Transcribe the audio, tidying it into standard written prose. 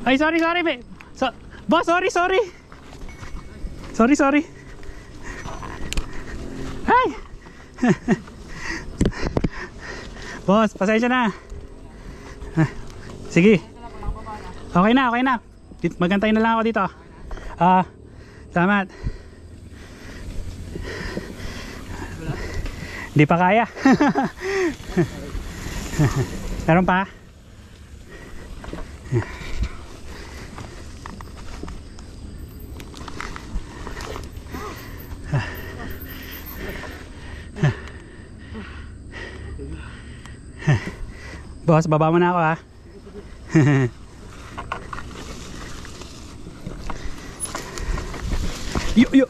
Ay, sorry, boss, sorry. Sorry. Ay! Boss, pasensya na. Sige. Okay na. Magantay na lang ako dito. Salamat. Hindi pa kaya. Meron pa? Boss, baba mo na ako ha. Yo.